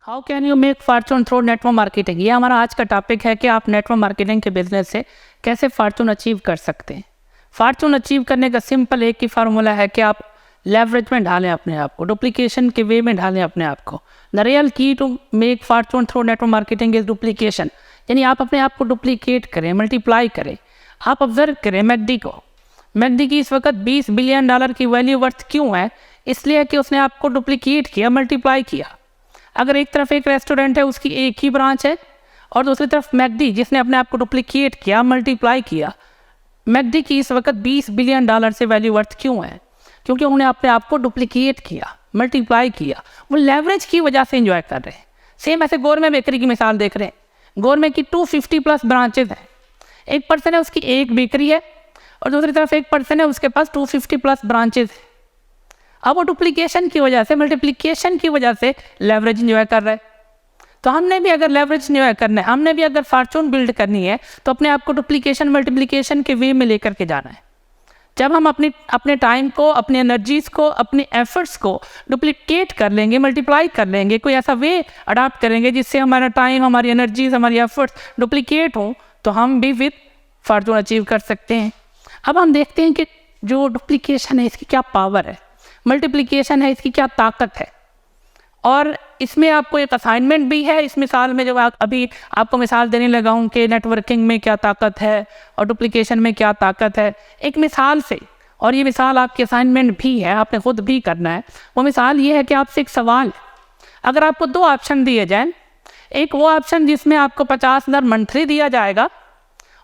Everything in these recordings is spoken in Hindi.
How can you make fortune through network marketing. ये हमारा आज का टॉपिक है कि आप नेटवर्क मार्केटिंग के बिजनेस से कैसे फॉर्चून अचीव कर सकते हैं। फॉर्चून अचीव करने का सिंपल एक ही फार्मूला है कि आप लेवरेज में ढालें अपने आप को, डुप्लीकेशन के वे में ढालें अपने आप को। The real key to make fortune through network marketing is duplication, यानी आप अपने आप को डुप्लीकेट करें, मल्टीप्लाई करें। आप ऑब्जर्व करें मैकडी को, मैकडी की इस वक्त $20 बिलियन की वैल्यू वर्थ क्यों है? इसलिए कि उसने आपको डुप्लीकेट किया, मल्टीप्लाई किया। अगर एक तरफ एक रेस्टोरेंट है, उसकी एक ही ब्रांच है, और दूसरी तरफ मैकडी जिसने अपने आप को डुप्लीकेट किया, मल्टीप्लाई किया। मैकडी की इस वक्त $20 बिलियन से वैल्यू वर्थ क्यों है? क्योंकि उन्होंने अपने आप को डुप्लीकेट किया, मल्टीप्लाई किया। वो लेवरेज की वजह से एंजॉय कर रहे हैं। सेम ऐसे गोरमे बेकरी की मिसाल देख रहे हैं। गोरमे की 250+ ब्रांचेज हैं। एक पर्सन है उसकी एक बेकरी है, और दूसरी तरफ एक पर्सन है उसके पास 250+ ब्रांचेज है। अब वो डुप्लीकेशन की वजह से, मल्टीप्लिकेशन की वजह से लेवरेज एंजॉय कर रहे हैं। तो हमने भी अगर लेवरेज एंजॉय करना है, हमने भी अगर फॉर्चून बिल्ड करनी है, तो अपने आप को डुप्लीकेशन मल्टीप्लिकेशन के वे में लेकर के जाना है। जब हम अपने टाइम को, अपने एनर्जीज को, अपने एफर्ट्स को डुप्लीकेट कर लेंगे, मल्टीप्लाई कर लेंगे, कोई ऐसा वे अडॉप्ट करेंगे जिससे हमारा टाइम, हमारी एनर्जीज, हमारी एफर्ट्स डुप्लीकेट हों, तो हम भी विद फॉर्चून अचीव कर सकते हैं। अब हम देखते हैं कि जो डुप्लीकेशन है इसकी क्या पावर है, मल्टीप्लिकेशन है इसकी क्या ताकत है। और इसमें आपको एक असाइनमेंट भी है इस मिसाल में, जो अभी आपको मिसाल देने लगा हूँ कि नेटवर्किंग में क्या ताकत है और डुप्लीकेशन में क्या ताकत है, एक मिसाल से। और ये मिसाल आपकी असाइनमेंट भी है, आपने खुद भी करना है। वो मिसाल ये है कि आपसे एक सवाल, अगर आपको 2 ऑप्शन दिए जाएँ, एक वो ऑप्शन जिसमें आपको 50,000 मंथली दिया जाएगा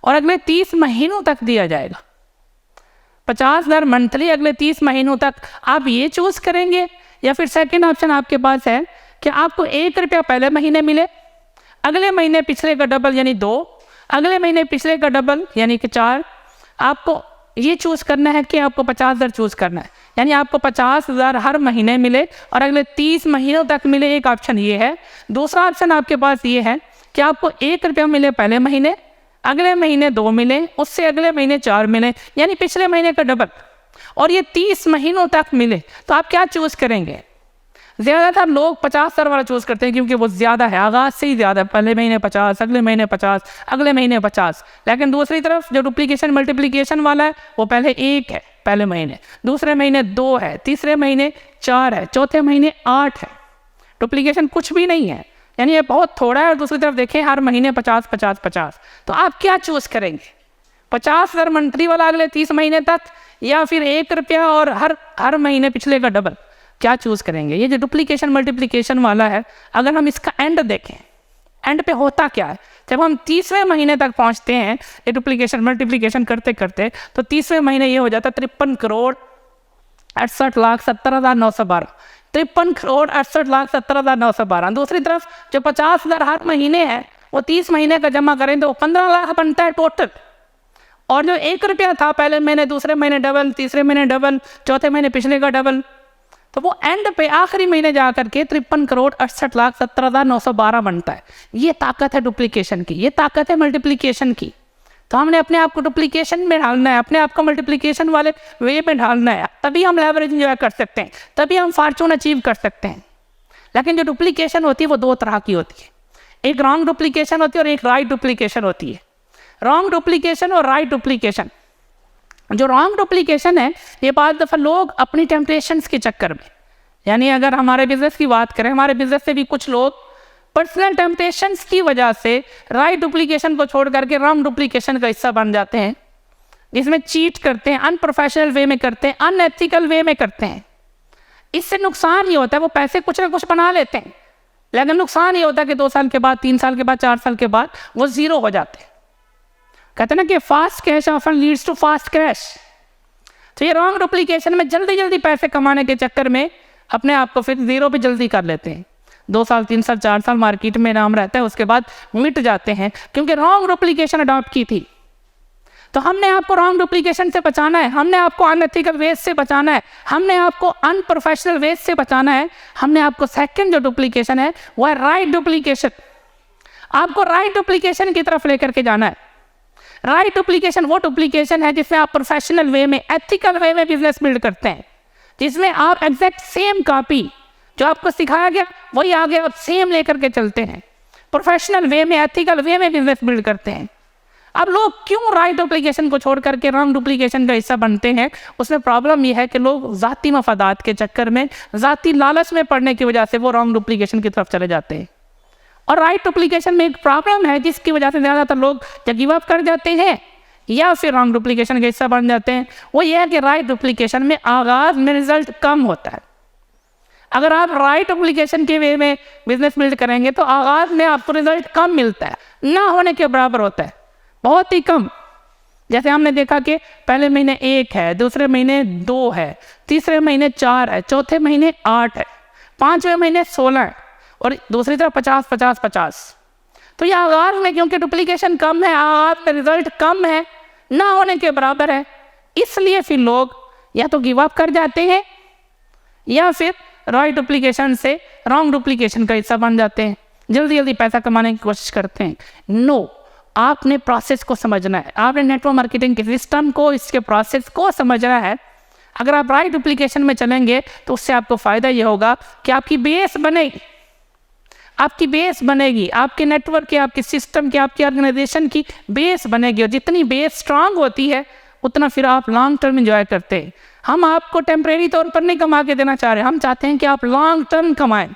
और अगले 30 महीनों तक दिया जाएगा। 50,000 मंथली अगले 30 महीनों तक, आप ये चूज़ करेंगे? या फिर सेकंड ऑप्शन आपके पास है कि आपको ₹1 पहले महीने मिले, अगले महीने पिछले का डबल यानी 2, अगले महीने पिछले का डबल यानी कि 4। आपको ये चूज़ करना है कि आपको 50,000 चूज़ करना है, यानी आपको 50,000 हर महीने मिले और अगले 30 महीनों तक मिले। एक ऑप्शन ये है। दूसरा ऑप्शन आपके पास ये है कि आपको ₹1 मिले पहले महीने, अगले महीने 2 मिले, उससे अगले महीने 4 मिले, यानी पिछले महीने का डबल, और ये 30 महीनों तक मिले। तो आप क्या चूज़ करेंगे? ज़्यादातर लोग 50,000 वाला चूज़ करते हैं, क्योंकि वो ज़्यादा है, आगाज़ से ही ज़्यादा, पहले महीने 50, अगले महीने 50, अगले महीने 50। लेकिन दूसरी तरफ जो डुप्लीकेशन मल्टीप्लिकेशन वाला है, वो पहले 1 है पहले महीने, दूसरे महीने 2 है, तीसरे महीने 4 है, चौथे महीने 8 है। डुप्लीकेशन कुछ भी नहीं है, यानी ये बहुत थोड़ा है। और दूसरी तरफ देखें, हर महीने 50 50 50। तो आप क्या चूज़ करेंगे? 50,000 मंथली वाला अगले 30 महीने तक, या फिर ₹1 और हर महीने पिछले का डबल? क्या चूज़ करेंगे? ये जो डुप्लीकेशन मल्टीप्लिकेशन वाला है, अगर हम इसका एंड देखें, एंड पे होता क्या है? जब हम 30वें महीने तक पहुंचते हैं ये डुप्लीकेशन मल्टीप्लिकेशन करते करते, तो 30वें महीने ये हो जाता है 53,68,70,912। 53,68,70,912। दूसरी तरफ जो 50,000 हर महीने है, वो 30 महीने का जमा करें तो 15 लाख बनता है टोटल। और जो ₹1 था पहले महीने, दूसरे महीने डबल, तीसरे महीने डबल, चौथे महीने पिछले का डबल, तो वो एंड पे आखिरी महीने जा करके 53,68,70,912 बनता है। ये ताकत है डुप्लीकेशन की, ये ताकत है मल्टीप्लिकेशन की। तो हमने अपने आप को डुप्लीकेशन में ढालना है, अपने आप को मल्टीप्लिकेशन वाले वे में ढालना है, तभी हम लेवरेज एंजॉय कर सकते हैं, तभी हम फॉर्चून अचीव कर सकते हैं। लेकिन जो डुप्लीकेशन होती है वो 2 तरह की होती है। एक रॉन्ग डुप्लीकेशन होती है और एक राइट डुप्लीकेशन होती है। रॉन्ग डुप्लीकेशन और राइट डुप्लीकेशन। जो रॉन्ग डुप्लीकेशन है, ये बहुत दफ़ा लोग अपनी टेम्पटेशंस के चक्कर में, यानी अगर हमारे बिजनेस की बात करें, हमारे बिजनेस से भी कुछ लोग पर्सनल टेम्पटेशंस की वजह से राइट डुप्लीकेशन को छोड़ करके रॉन्ग डुप्लीकेशन का हिस्सा बन जाते हैं, जिसमें चीट करते हैं, अनप्रोफेशनल वे में करते हैं, अनएथिकल वे में करते हैं। इससे नुकसान ये होता है, वो पैसे कुछ ना कुछ बना लेते हैं, लेकिन नुकसान ये होता है कि 2 साल के बाद, 3 साल के बाद, 4 साल के बाद वो ज़ीरो हो जाते हैं। कहते हैं ना कि fast cash often leads to fast crash. तो ये रॉन्ग डुप्लीकेशन में जल्दी जल्दी पैसे कमाने के चक्कर में अपने आप को फिर ज़ीरो पे जल्दी कर लेते हैं। 2 साल, 3 साल, 4 साल मार्केट में नाम रहता है, उसके बाद मिट जाते हैं, क्योंकि रॉन्ग डुप्लीकेशन अडॉप्ट की थी। तो हमने आपको रॉन्ग डुप्लीकेशन से बचाना है, हमने आपको अनएथिकल वेज से बचाना है, हमने आपको अनप्रोफेशनल वेज से बचाना है। हमने आपको सेकंड जो डुप्लीकेशन है वो है राइट डुप्लीकेशन। आपको राइट डुप्लीकेशन की तरफ लेकर के जाना है। राइट डुप्लीकेशन वो डुप्लीकेशन है जिसमें आप प्रोफेशनल वे में, एथिकल वे में बिजनेस बिल्ड करते हैं, जिसमें आप एग्जैक्ट सेम कॉपी जो आपको सिखाया गया वही आगे आप सेम लेकर के चलते हैं, प्रोफेशनल वे में, एथिकल वे में बिजनेस बिल्ड करते हैं। अब लोग क्यों राइट डुप्लीकेशन को छोड़ करके रॉन्ग डुप्लीकेशन का हिस्सा बनते हैं? उसमें प्रॉब्लम यह है कि लोग ज़ाती मफादात के चक्कर में, ज़ाती लालच में पड़ने की वजह से वो रॉन्ग डुप्लीकेशन की तरफ चले जाते हैं। और राइट डुप्लीकेशन में एक प्रॉब्लम है जिसकी वजह से ज़्यादातर लोग या गिव अप कर जाते हैं या फिर रॉन्ग डुप्लीकेशन का हिस्सा बन जाते हैं। वो ये है कि राइट डुप्लीकेशन में आगाज़ में रिजल्ट कम होता है। अगर आप राइट डुप्लीकेशन के वे में बिजनेस बिल्ड करेंगे तो आगाज़ में आपको रिजल्ट कम मिलता है, ना होने के बराबर होता है, बहुत ही कम। जैसे हमने देखा कि पहले महीने 1 है, दूसरे महीने 2 है, तीसरे महीने 4 है, चौथे महीने 8 है, 5वें महीने 16 है और दूसरी तरफ 50-50-50। तो ये आगाज़ में क्योंकि डुप्लीकेशन कम है, आगाज़ में रिजल्ट कम है, ना होने के बराबर है, इसलिए फिर लोग या तो गिव अप कर जाते हैं या फिर राइट डुप्लीकेशन से रॉन्ग डुप्लीकेशन का हिस्सा बन जाते हैं, जल्दी जल्दी पैसा कमाने की कोशिश करते हैं। नो, आपने प्रोसेस को समझना है, आपने नेटवर्क मार्केटिंग के सिस्टम को, इसके प्रोसेस को समझना है। अगर आप राइट डुप्लीकेशन में चलेंगे तो उससे आपको फ़ायदा ये होगा कि आपकी बेस बनेगी, आपकी बेस बनेगी, आपके नेटवर्क की, आपके सिस्टम की, आपकी ऑर्गेनाइजेशन की बेस बनेगी। और जितनी बेस स्ट्रांग होती है उतना फिर आप लॉन्ग टर्म एंजॉय करते हैं। हम आपको टेम्परेरी तौर पर नहीं कमा के देना चाह रहे, हम चाहते हैं कि आप लॉन्ग टर्म कमाएं,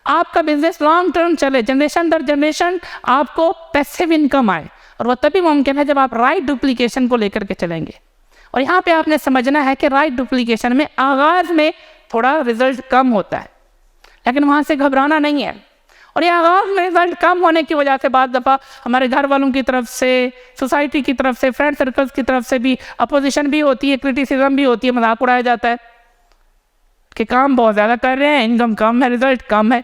आपका बिजनेस लॉन्ग टर्म चले, जनरेशन दर जनरेशन आपको पैसिव इनकम आए। और वह तभी मुमकिन है जब आप राइट डुप्लीकेशन को लेकर के चलेंगे। और यहाँ पे आपने समझना है कि राइट डुप्लीकेशन में आगाज़ में थोड़ा रिजल्ट कम होता है, लेकिन वहाँ से घबराना नहीं है। और ये आगाज़ में रिजल्ट कम होने की वजह से बाद दफ़ा हमारे घर वालों की तरफ से, सोसाइटी की तरफ से, फ्रेंड सर्कल्स की तरफ से भी अपोजिशन भी होती है, क्रिटिसिज्म भी होती है, मजाक उड़ाया जाता है कि काम बहुत ज़्यादा कर रहे हैं, इनकम कम है, रिजल्ट कम है,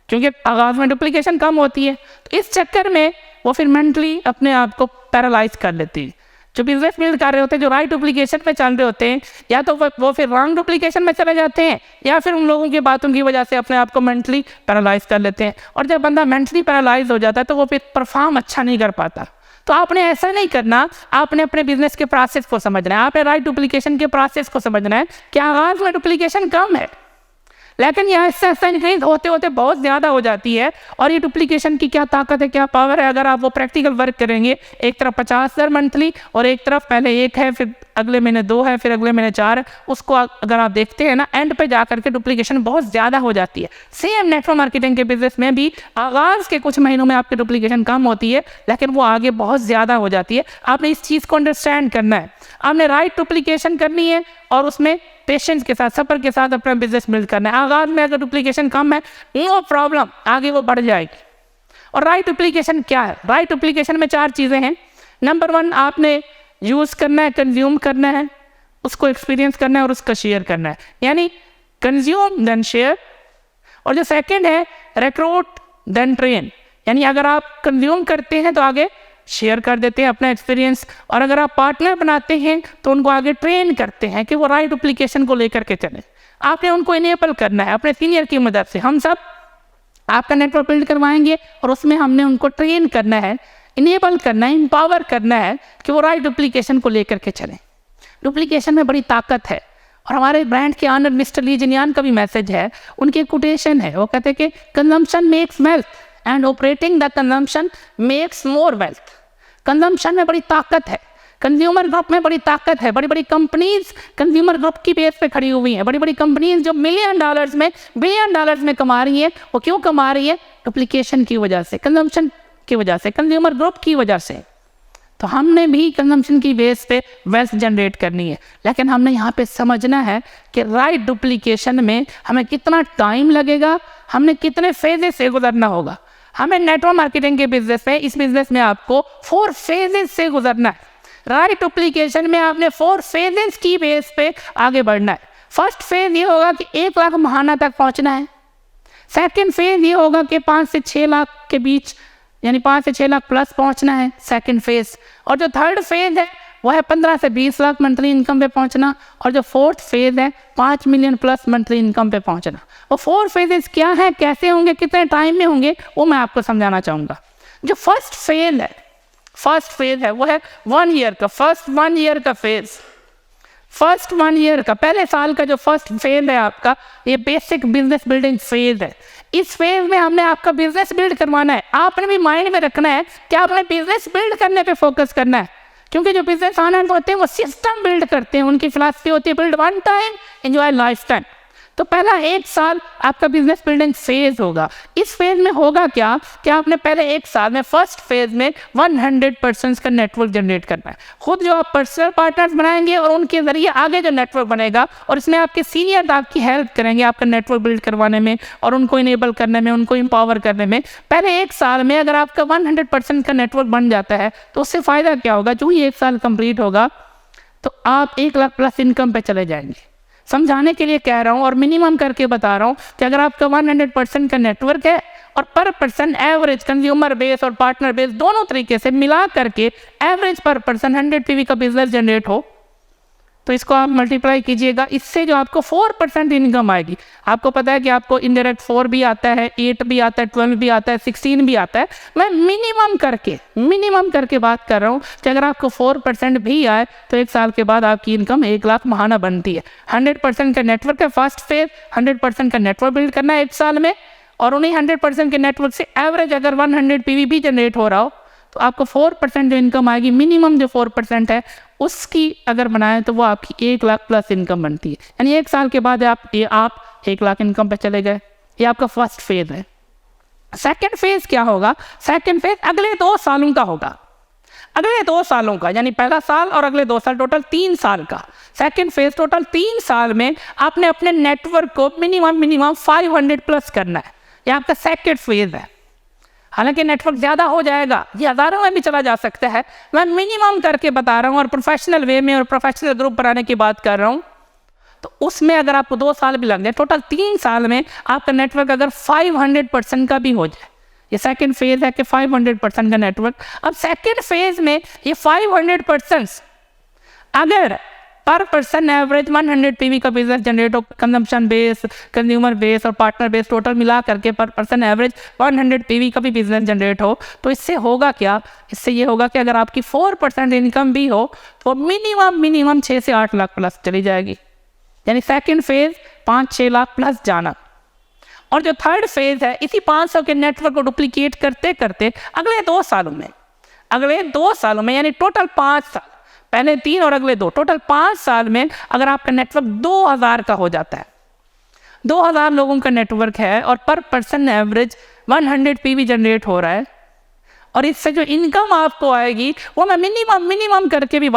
क्योंकि आगाज़ में डुप्लीकेशन कम होती है। तो इस चक्कर में वो फिर मेंटली अपने आप को पैरालाइज कर लेती है। जो बिजनेस बिल्ड कर रहे होते हैं, जो राइट डुप्लीकेशन में चल रहे होते हैं, या तो वो फिर रॉन्ग डुप्लीकेशन में चले जाते हैं या फिर उन लोगों की बातों की वजह से अपने आप को मेंटली पैरालाइज कर लेते हैं। और जब बंदा मेंटली पैरालाइज हो जाता है तो वो फिर परफॉर्म अच्छा नहीं कर पाता। तो आपने ऐसा नहीं करना, आपने अपने बिजनेस के प्रोसेस को समझना है, आपने राइट डुप्लीकेशन के प्रोसेस को समझना है कि आगाज़ में डुप्लीकेशन कम है, लेकिन यह ऐसा इंक्रीज होते होते बहुत ज़्यादा हो जाती है। और ये डुप्लीकेशन की क्या ताकत है, क्या पावर है, अगर आप वो प्रैक्टिकल वर्क करेंगे। एक तरफ 50,000 मंथली और एक तरफ पहले 1 है, फिर अगले महीने 2 है, फिर अगले महीने 4 है, उसको अगर आप देखते हैं ना, एंड पे जा करके डुप्लीकेशन बहुत ज़्यादा हो जाती है। सेम नेटवर्क मार्केटिंग के बिजनेस में भी आगाज़ के कुछ महीनों में आपकी डुप्लीकेशन कम होती है, लेकिन वो आगे बहुत ज़्यादा हो जाती है। आपने इस चीज़ को अंडरस्टैंड करना है, आपने राइट डुप्लीकेशन करनी है और उसमें पेशेंस के साथ, सब्र के साथ अपना बिजनेस बिल्ड करना है। आगाज़ में अगर डुप्लीकेशन कम है, नो प्रॉब्लम, आगे वो बढ़ जाएगी। और राइट डुप्लीकेशन क्या है? राइट डुप्लीकेशन में 4 चीज़ें हैं। नंबर 1, आपने यूज़ करना है, कंज्यूम करना है, उसको एक्सपीरियंस करना है और उसका शेयर करना है, यानी कंज्यूम देन शेयर। और जो सेकंड है, रिक्रूट देन ट्रेन, यानी अगर आप कंज्यूम करते हैं तो आगे शेयर कर देते हैं अपना एक्सपीरियंस, और अगर आप पार्टनर बनाते हैं तो उनको आगे ट्रेन करते हैं कि वो राइट डुप्लीकेशन को लेकर के चलें। आपने उनको इनेबल करना है अपने सीनियर की मदद से। हम सब आपका नेटवर्क बिल्ड करवाएंगे और उसमें हमने उनको ट्रेन करना है, इनेबल करना है, एम्पावर करना है कि वो राइट डुप्लीकेशन को लेकर के चलें। डुप्लीकेशन में बड़ी ताकत है। और हमारे ब्रांड के ऑनर मिस्टर ली जिनियान का भी मैसेज है, उनकी कोटेशन है, वो कहते हैं कि consumption makes wealth and operating the consumption makes more wealth. Consumption में बड़ी ताकत है, कंज्यूमर ग्रुप में बड़ी ताकत है। बड़ी बड़ी कंपनीज कंज्यूमर ग्रुप की बेस पे खड़ी हुई हैं। बड़ी बड़ी कंपनीज जो $1 मिलियन में, $1 बिलियन में कमा रही हैं, वो क्यों कमा रही है? डुप्लीकेशन की वजह से, कंजम्पशन की वजह से, कंज्यूमर ग्रुप की वजह से। तो हमने भी कंजम्पशन की बेस पे वेल्थ जनरेट करनी है, लेकिन हमने यहाँ पे समझना है कि राइट डुप्लीकेशन में हमें कितना टाइम लगेगा, हमने कितने फेजेस से गुजरना होगा। हमें नेटवर्क मार्केटिंग के बिजनेस में, इस बिजनेस में आपको 4 फेजेस से गुजरना है। राइट डुप्लीकेशन में आपने 4 फेजेस की बेस पे आगे बढ़ना है। फर्स्ट फेज ये होगा कि 1 लाख महाना तक पहुँचना है। सेकेंड फेज ये होगा कि 5 से 6 लाख के बीच, यानी 5 से 6 लाख प्लस पहुंचना है, सेकंड फेज। और जो थर्ड फेज है वो है 15 से 20 लाख मंथली इनकम पे पहुंचना। और जो फोर्थ फेज है 5 मिलियन प्लस मंथली इनकम पे पहुंचना। वो 4 फेजेस क्या है, कैसे होंगे, कितने टाइम में होंगे, वो मैं आपको समझाना चाहूँगा। जो फर्स्ट फेज है वो है 1 ईयर का, फर्स्ट 1 ईयर का फेज। फर्स्ट 1 ईयर का, पहले साल का जो फर्स्ट फेज है आपका, ये बेसिक बिजनेस बिल्डिंग फेज है। इस फेज में हमने आपका बिजनेस बिल्ड करवाना है। आपने भी माइंड में रखना है कि आपने बिजनेस बिल्ड करने पे फोकस करना है, क्योंकि जो बिजनेस ऑनर होते हैं वो सिस्टम बिल्ड करते हैं। उनकी फिलॉसफी होती है build one time enjoy life time. तो पहला 1 साल आपका बिजनेस बिल्डिंग फेज होगा। इस फेज में होगा क्या कि आपने पहले 1 साल में फर्स्ट फेज में 100% का नेटवर्क जनरेट करना है। खुद जो आप पर्सनल पार्टनर्स बनाएंगे और उनके जरिए आगे जो नेटवर्क बनेगा, और इसमें आपके सीनियर्स आपकी हेल्प करेंगे आपका नेटवर्क बिल्ड करवाने में और उनको इनेबल करने में, उनको एम्पावर करने में। पहले 1 साल में अगर आपका 100% का नेटवर्क बन जाता है तो उससे फ़ायदा क्या होगा, जो ही 1 साल कंप्लीट होगा तो आप 1 लाख प्लस इनकम पे चले जाएंगे। समझाने के लिए कह रहा हूँ और मिनिमम करके बता रहा हूँ कि अगर आपका 100% का नेटवर्क है और पर पर्सन एवरेज कंज्यूमर बेस और पार्टनर बेस दोनों तरीके से मिला करके एवरेज पर पर्सन 100 PV का बिजनेस जनरेट हो, तो इसको आप मल्टीप्लाई कीजिएगा। इससे जो आपको 4% इनकम आएगी। आपको पता है कि आपको इनडायरेक्ट 4 भी आता है, 8 भी आता है, 12 भी आता है, 16 भी आता है। मैं मिनिमम करके बात कर रहा हूँ कि अगर आपको 4% भी आए तो 1 साल के बाद आपकी इनकम 1 लाख महाना बनती है। 100% का नेटवर्क है फर्स्ट फेज, 100% का नेटवर्क बिल्ड करना है 1 साल में, और उन्हीं 100% के नेटवर्क से एवरेज अगर 100 PV भी जनरेट हो रहा हो तो आपको 4% जो इनकम आएगी, मिनिमम जो 4% है उसकी अगर बनाएं तो वो आपकी 1 लाख प्लस इनकम बनती है। यानी 1 साल के बाद आप 1 लाख इनकम पे चले गए। ये आपका फर्स्ट फेज है। सेकंड फेज क्या होगा? सेकंड फेज अगले 2 सालों का होगा। अगले 2 सालों का, यानी पहला साल और अगले 2 साल, टोटल 3 साल का। सेकंड फेज टोटल 3 साल में आपने अपने नेटवर्क को मिनिमम 500 प्लस करना है। ये आपका सेकंड फेज है। हालांकि नेटवर्क ज़्यादा हो जाएगा, ये हज़ारों में भी चला जा सकता है। मैं मिनिमम करके बता रहा हूँ और प्रोफेशनल वे में और प्रोफेशनल ग्रुप बनाने की बात कर रहा हूँ। तो उसमें अगर आपको 2 साल भी लग जाए, टोटल 3 साल में आपका नेटवर्क अगर 500% का भी हो जाए, ये सेकंड फेज है कि 500% का नेटवर्क। अब सेकंड फेज में ये 500% अगर पर पर्सन एवरेज 100 PV का बिजनेस जनरेट हो, कंजम्पशन बेस, कंज्यूमर बेस और पार्टनर बेस टोटल मिला करके पर पर्सन एवरेज 100 PV का भी बिजनेस जनरेट हो, तो इससे होगा क्या? इससे ये होगा कि अगर आपकी 4% इनकम भी हो तो मिनिमम 6 से 8 लाख प्लस चली जाएगी। यानी सेकंड फेज 5-6 लाख प्लस जाना। और जो थर्ड फेज है, इसी 500 के नेटवर्क को डुप्लीकेट करते करते अगले 2 सालों में यानी टोटल 5 साल, पहले 3 और अगले 2, टोटल 5 साल में अगर आपका नेटवर्क 2000 का हो जाता है, 2000 लोगों का नेटवर्क है और पर पर्सन एवरेज 100 PV जनरेट हो रहा है, और इससे जो इनकम आपको आएगी वो मैं मिनिमम करके भी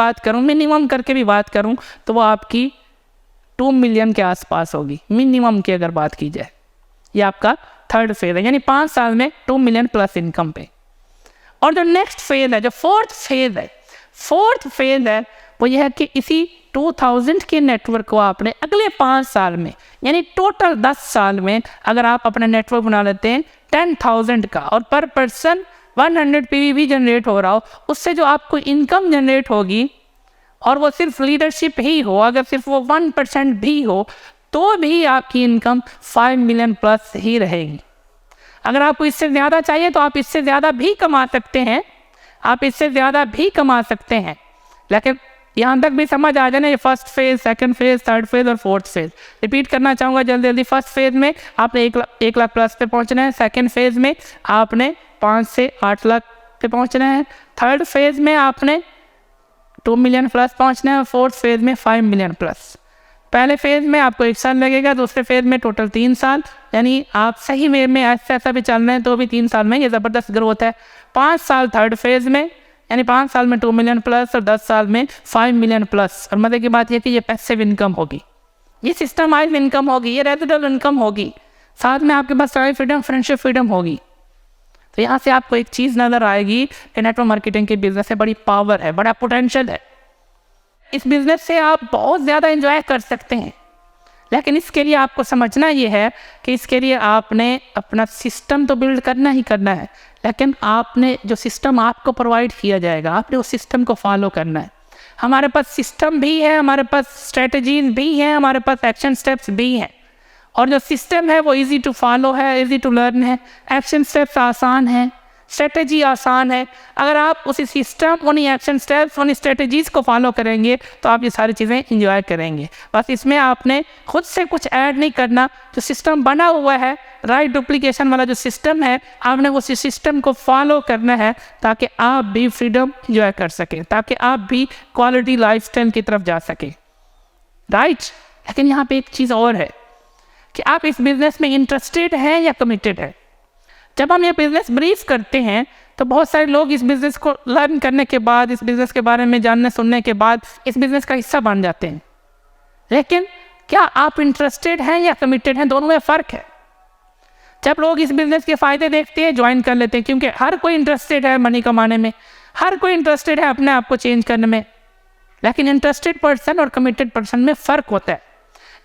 बात करूं तो वो आपकी 2 मिलियन के आसपास होगी, मिनिमम की अगर बात की जाए। ये आपका थर्ड फेज है, यानी 5 साल में 2 मिलियन प्लस इनकम पे। और जो नेक्स्ट फेज है, जो फोर्थ फेज है वो यह है कि इसी 2000 के नेटवर्क को आपने अगले 5 साल में, यानी टोटल 10 साल में अगर आप अपना नेटवर्क बना लेते हैं 10,000 का और पर पर्सन 100 PV भी जनरेट हो रहा हो, उससे जो आपको इनकम जनरेट होगी, और वो सिर्फ लीडरशिप ही हो, अगर सिर्फ वो 1% भी हो तो भी आपकी इनकम 5 मिलियन प्लस ही रहेगी। अगर आपको इससे ज़्यादा चाहिए तो आप इससे ज़्यादा भी कमा सकते हैं, लेकिन यहाँ तक भी समझ आ जाए। ये first phase, second phase, third phase और फोर्थ फेज। रिपीट करना चाहूँगा जल्दी। फर्स्ट फेज में आपने 1 लाख प्लस पे पहुँचना है। सेकंड फेज में आपने 5 से 8 लाख पे पहुँचना है। थर्ड फेज में आपने 2 मिलियन प्लस पहुँचना है और फोर्थ फेज में 5 मिलियन प्लस। पहले फेज में आपको 1 साल लगेगा, दूसरे फेज में टोटल 3 साल, यानी आप सही वे में ऐसा भी चल रहे हैं तो भी 3 साल में ये ज़बरदस्त ग्रोथ है। 5 साल थर्ड फेज में, यानी 5 साल में 2 मिलियन प्लस और 10 साल में 5 मिलियन प्लस। और मज़े की बात यह कि ये पैसिव इनकम होगी, ये सिस्टमाइज इनकम होगी, ये रेजिडुअल इनकम होगी, साथ में आपके पास ट्रायल फ्रीडम, फ्रेंडशिप फ्रीडम होगी। तो यहाँ से आपको एक चीज़ नज़र आएगी कि नेटवर्क मार्केटिंग के बिजनेस से बड़ी पावर है, बड़ा पोटेंशियल है। इस बिज़नेस से आप बहुत ज़्यादा एंजॉय कर सकते हैं, लेकिन इसके लिए आपको समझना ये है कि इसके लिए आपने अपना सिस्टम तो बिल्ड करना ही करना है, लेकिन आपने जो सिस्टम आपको प्रोवाइड किया जाएगा आपने उस सिस्टम को फॉलो करना है। हमारे पास सिस्टम भी है, हमारे पास स्ट्रेटजीज भी हैं, हमारे पास एक्शन स्टेप्स भी हैं, और जो सिस्टम है वो इजी टू फॉलो है, इजी टू लर्न है, एक्शन स्टेप्स आसान हैं, स्ट्रेटेजी आसान है। अगर आप उसी सिस्टम, उन्हीं एक्शन स्टेप्स, उन्हीं स्ट्रेटेजीज़ को फॉलो करेंगे तो आप ये सारी चीज़ें इंजॉय करेंगे। बस इसमें आपने खुद से कुछ ऐड नहीं करना, जो सिस्टम बना हुआ है, राइट डुप्लीकेशन वाला जो सिस्टम है, आपने उसी सिस्टम को फॉलो करना है ताकि आप भी फ्रीडम इंजॉय कर सकें, ताकि आप भी क्वालिटी लाइफस्टाइल की तरफ जा सकें, राइट। लेकिन यहाँ पे एक चीज़ और है कि आप इस बिज़नेस में इंटरेस्टेड हैं या कमिटेड है। जब हम ये बिज़नेस ब्रीफ करते हैं तो बहुत सारे लोग इस बिज़नेस को लर्न करने के बाद, इस बिज़नेस के बारे में जानने सुनने के बाद इस बिज़नेस का हिस्सा बन जाते हैं। लेकिन क्या आप इंटरेस्टेड हैं या कमिटेड हैं, दोनों में फ़र्क है। जब लोग इस बिज़नेस के फ़ायदे देखते हैं, ज्वाइन कर लेते हैं, क्योंकि हर कोई इंटरेस्टेड है मनी कमाने में, हर कोई इंटरेस्टेड है अपने आप को चेंज करने में। लेकिन इंटरेस्टेड पर्सन और कमिटेड पर्सन में फ़र्क होता है।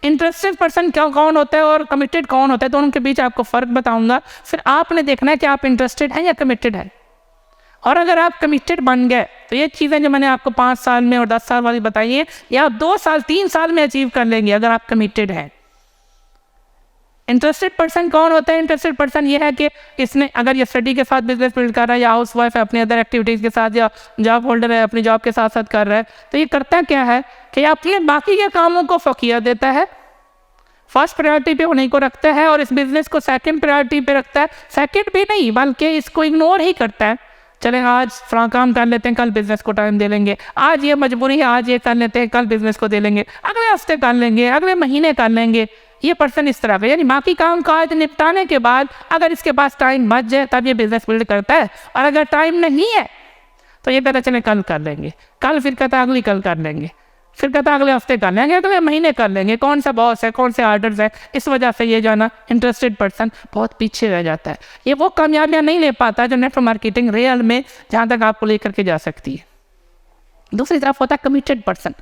इंटरेस्टेड पर्सन क्या कौन होता है और कमिटेड कौन होता है, दोनों के बीच आपको फ़र्क बताऊंगा। फिर आपने देखना है कि आप इंटरेस्टेड हैं या कमिटेड हैं। और अगर आप कमिटेड बन गए तो ये चीज़ें जो मैंने आपको 5 साल में और 10 साल वाली बताई है, या आप 2 साल 3 साल में अचीव कर लेंगे अगर आप कमिटेड हैं। इंटरेस्टेड पर्सन कौन होता है? इंटरेस्टेड पर्सन ये है कि इसने अगर ये स्टडी के साथ बिजनेस बिल्ड कर रहा है, या हाउस वाइफ है अपनी अदर एक्टिविटीज़ के साथ, या जॉब होल्डर है अपनी जॉब के साथ साथ कर रहा है, तो ये करता क्या है कि अपने बाकी के कामों को फ़कीर देता है, फर्स्ट प्रायोरिटी पे उन्हीं को रखता है, और इस बिज़नेस को सेकंड प्रायोरिटी पे रखता है। सेकंड भी नहीं बल्कि इसको इग्नोर ही करता है। चलें आज फ्रा काम कर लेते हैं, कल बिज़नेस को टाइम दे लेंगे, आज ये मजबूरी है, आज ये कर लेते हैं, कल बिज़नेस को दे लेंगे, अगले हफ्ते कर लेंगे, अगले महीने कर लेंगे। ये पर्सन इस तरह का, यानी बाकी काम काज निपटाने के बाद अगर इसके पास टाइम बच जाए तब ये बिज़नेस बिल्ड करता है, और अगर टाइम नहीं है तो ये पता चले कल कर लेंगे, कल फिर कहता अगली कल कर लेंगे, फिर कहता अगले हफ्ते कर लेंगे, अगले महीने कर लेंगे, कौन सा बॉस है, कौन से आर्डर्स है। इस वजह से ये जो है ना इंटरेस्टेड पर्सन बहुत पीछे रह जाता है। ये वो कामयाबियाँ नहीं ले पाता जो नेटवर्क मार्केटिंग रियल में जहाँ तक आपको लेकर के जा सकती है। दूसरी तरफ होता है कमिटेड पर्सन।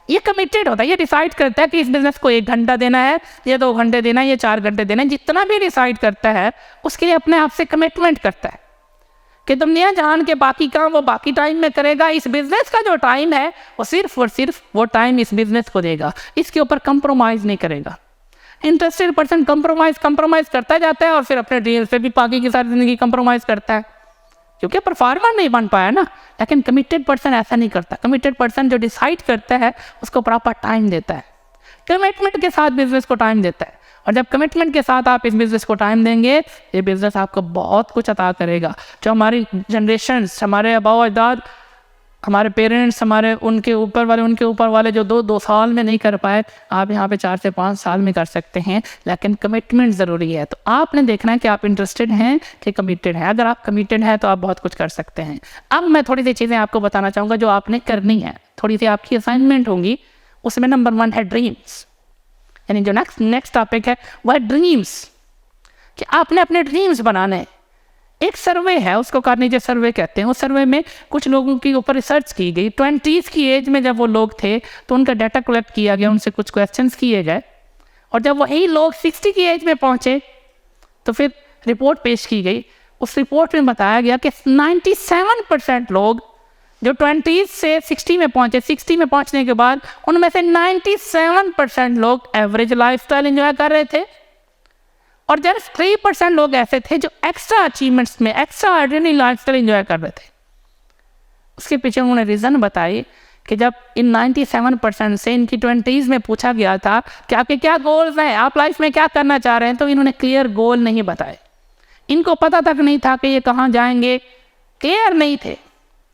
ये कमिटेड होता है, ये डिसाइड करता है कि इस बिज़नेस को 1 घंटा देना है, या 2 घंटे देना है, या 4 घंटे देना है। जितना भी डिसाइड करता है उसके लिए अपने आप से कमिटमेंट करता है कि दुनिया जहान के बाकी काम वो बाकी टाइम में करेगा, इस बिज़नेस का जो टाइम है वो सिर्फ और सिर्फ वो टाइम इस बिज़नेस को देगा, इसके ऊपर कंप्रोमाइज़ नहीं करेगा। इंटरेस्टेड पर्सन कंप्रोमाइज़ करता जाता है और फिर अपने ड्रीम्स पे भी बाकी की सारी ज़िंदगी कंप्रोमाइज़ करता है, क्योंकि परफॉर्मर नहीं बन पाया ना। लेकिन कमिटेड पर्सन ऐसा नहीं करता। कमिटेड पर्सन जो डिसाइड करता है उसको प्रॉपर टाइम देता है, कमिटमेंट के साथ बिज़नेस को टाइम देता है। और जब कमिटमेंट के साथ आप इस बिज़नेस को टाइम देंगे, ये बिज़नेस आपको बहुत कुछ अता करेगा। जो हमारी जनरेशन्स, हमारे आबाओ अजदाद, हमारे पेरेंट्स, हमारे उनके ऊपर वाले जो 2 साल में नहीं कर पाए, आप यहाँ पे 4 से 5 साल में कर सकते हैं। लेकिन कमिटमेंट ज़रूरी है। तो आपने देखना है कि आप इंटरेस्टेड हैं कि कमिटेड हैं। अगर आप कमिटेड हैं तो आप बहुत कुछ कर सकते हैं। अब मैं थोड़ी सी चीज़ें आपको बताना चाहूँगा जो आपने करनी है, थोड़ी सी आपकी असाइनमेंट होंगी। उसमें नंबर 1 है ड्रीम्स, यानी जो नेक्स्ट टॉपिक है वह है ड्रीम्स, कि आपने अपने ड्रीम्स बनाने हैं। एक सर्वे है, उसको कार्नेगी सर्वे कहते हैं। उस सर्वे में कुछ लोगों के ऊपर रिसर्च की गई। 20s की एज में जब वो लोग थे तो उनका डाटा कलेक्ट किया गया, उनसे कुछ क्वेश्चंस किए गए, और जब वही लोग 60 की एज में पहुँचे तो फिर रिपोर्ट पेश की गई। उस रिपोर्ट में बताया गया कि 97% लोग जो 20s से 60 में पहुँचे, 60 में पहुँचने के बाद उनमें से 97% लोग एवरेज लाइफस्टाइल एंजॉय कर रहे थे, और जस्ट 3% लोग ऐसे थे जो एक्स्ट्रा अचीवमेंट्स में एक्स्ट्रा ऑर्डिनरी लाइफस्टाइल एंजॉय कर रहे थे। उसके पीछे उन्होंने रीज़न बताई कि जब इन 97% से इनकी 20s में पूछा गया था कि आपके क्या गोल्स हैं, आप लाइफ में क्या करना चाह रहे हैं, तो इन्होंने क्लियर गोल नहीं बताए। इनको पता तक नहीं था कि ये कहाँ जाएंगे, क्लियर नहीं थे,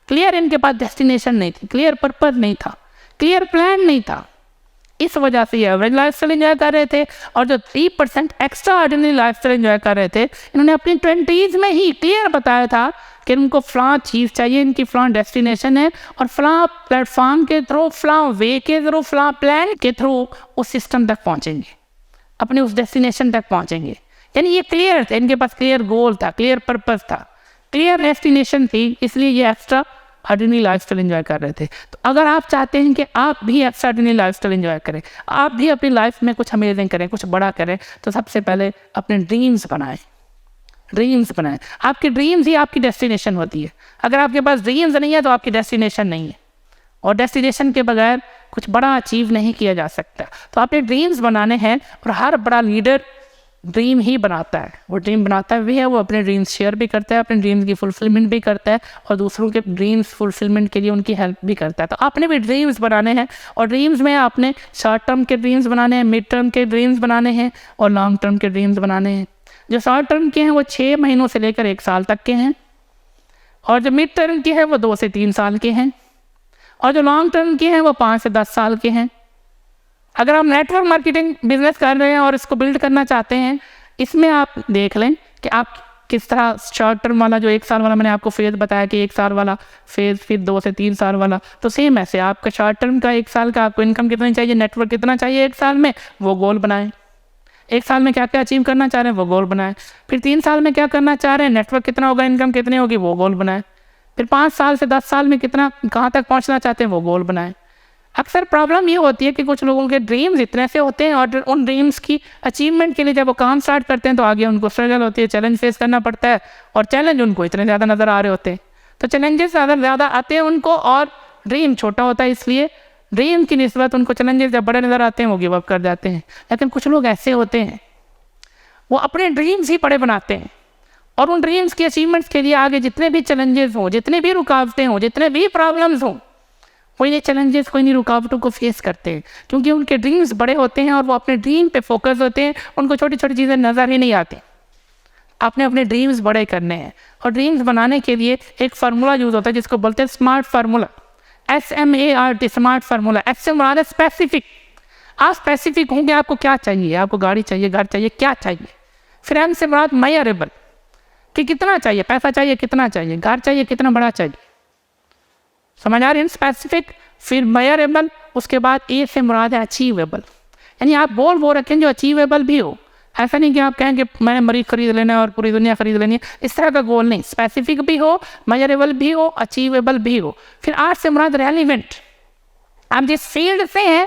क्लियर इनके पास डेस्टिनेशन नहीं थी, क्लियर पर्पज़ नहीं था, क्लियर प्लान नहीं था। इस वजह से ये एवरेज लाइफस्टाइल एंजॉय कर रहे थे। और जो 3% एक्स्ट्रा ऑर्डिनरी लाइफस्टाइल एंजॉय कर रहे थे, इन्होंने अपनी 20s में ही क्लियर बताया था कि इनको फ़लाँ चीज़ चाहिए, इनकी फ़लाँ डेस्टिनेशन है, और फ़लाँ प्लेटफॉर्म के थ्रू, फ़लाँ वे के थ्रू, फ़लाँ प्लान के थ्रू उस सिस्टम तक पहुँचेंगे, अपने उस डेस्टिनेशन तक पहुँचेंगे। यानी ये क्लियर थे, इनके पास क्लियर गोल था, क्लियर पर्पज़ था, क्लियर डेस्टिनेशन थी, इसलिए ये एक्स्ट्रा ऑर्डिनरी लाइफस्टाइल एंजॉय कर रहे थे। तो अगर आप चाहते हैं कि आप भी एक्स्ट्रा ऑर्डिनरी लाइफस्टाइल एंजॉय करें, आप भी अपनी लाइफ में कुछ अमेजिंग करें, कुछ बड़ा करें, तो सबसे पहले अपने ड्रीम्स बनाएं। ड्रीम्स बनाएं। आपकी ड्रीम्स ही आपकी डेस्टिनेशन होती है। अगर आपके पास ड्रीम्स नहीं है तो आपकी डेस्टिनेशन नहीं है, और डेस्टिनेशन के बगैर कुछ बड़ा अचीव नहीं किया जा सकता। तो आपने ड्रीम्स बनाने हैं। और हर बड़ा लीडर ड्रीम ही बनाता है, वो ड्रीम बनाता भी है, वो अपने ड्रीम्स शेयर भी करता है, अपने ड्रीम्स की फुलफिलमेंट भी करता है और दूसरों के ड्रीम्स फुलफिलमेंट के लिए उनकी हेल्प भी करता है। तो आपने भी ड्रीम्स बनाने हैं और ड्रीम्स में आपने शॉर्ट टर्म के ड्रीम्स बनाने हैं, मिड टर्म के ड्रीम्स बनाने हैं और लॉन्ग टर्म के ड्रीम्स बनाने हैं। जो शॉर्ट टर्म के हैं वो 6 महीनों से लेकर 1 साल तक के हैं और जो मिड टर्म के हैं वो 2 से 3 साल के हैं और जो लॉन्ग टर्म के हैं वो 5 से 10 साल के हैं। अगर आप नेटवर्क मार्केटिंग बिजनेस कर रहे हैं और इसको बिल्ड करना चाहते हैं, इसमें आप देख लें कि आप किस तरह शॉर्ट टर्म वाला जो 1 साल वाला मैंने आपको फेज़ बताया कि 1 साल वाला फेज़, फिर 2 से 3 साल वाला, तो सेम ऐसे आपका शॉर्ट टर्म का 1 साल का आपको इनकम कितनी चाहिए, नेटवर्क कितना चाहिए 1 साल में, वो गोल बनाएं। 1 साल में क्या क्या अचीव करना चाह रहे हैं वो गोल बनाएं। फिर 3 साल में क्या करना चाह रहे हैं, नेटवर्क कितना होगा, इनकम कितनी होगी, वो गोल बनाएं। फिर 5 साल से 10 साल में कितना कहाँ तक पहुँचना चाहते हैं वो गोल बनाएं। अक्सर प्रॉब्लम ये होती है कि कुछ लोगों के ड्रीम्स इतने से होते हैं और उन ड्रीम्स की अचीवमेंट के लिए जब वो काम स्टार्ट करते हैं तो आगे उनको स्ट्रगल होती है, चैलेंज फेस करना पड़ता है और चैलेंज उनको इतने ज़्यादा नज़र आ रहे होते हैं, तो चैलेंजेस ज़्यादा आते हैं उनको और ड्रीम छोटा होता है, इसलिए ड्रीम की निस्बत उनको चैलेंजेस जब बड़े नज़र आते हैं वो गिव अप कर जाते हैं। लेकिन कुछ लोग ऐसे होते हैं वो अपने ड्रीम्स ही बड़े बनाते हैं और उन ड्रीम्स की अचीवमेंट्स के लिए आगे जितने भी चैलेंजेस हों, जितने भी रुकावटें हों, जितने भी प्रॉब्लम्स हों, कोई नहीं चैलेंजेस, कोई नहीं रुकावटों को फेस करते हैं क्योंकि उनके ड्रीम्स बड़े होते हैं और वो अपने ड्रीम पे फोकस होते हैं, उनको छोटी छोटी चीज़ें नज़र ही नहीं आती। आपने अपने ड्रीम्स बड़े करने हैं और ड्रीम्स बनाने के लिए एक फार्मूला यूज़ होता है जिसको बोलते हैं smart formula, SMART, smart formula. S से मुराद है स्पेसिफिक। आप स्पेसिफिक होंगे आपको क्या चाहिए, आपको गाड़ी चाहिए, घर चाहिए, क्या चाहिए। फिर एम से मुराद मेजरेबल, कि कितना चाहिए, पैसा चाहिए कितना चाहिए, घर चाहिए कितना बड़ा चाहिए, समझ आ रही है, स्पेसिफिक। फिर मेजरेबल, उसके बाद ए से मुराद है अचीवेबल, यानी आप गोल वो रखें जो अचीवेबल भी हो। ऐसा नहीं कि आप कहें कि मैंने मरीज खरीद लेना है और पूरी दुनिया खरीद लेनी है, इस तरह का गोल नहीं। स्पेसिफिक भी हो, मेजरेबल भी हो, अचीवेबल भी हो। फिर आर से मुराद रेलिवेंट, आप जिस फील्ड से हैं,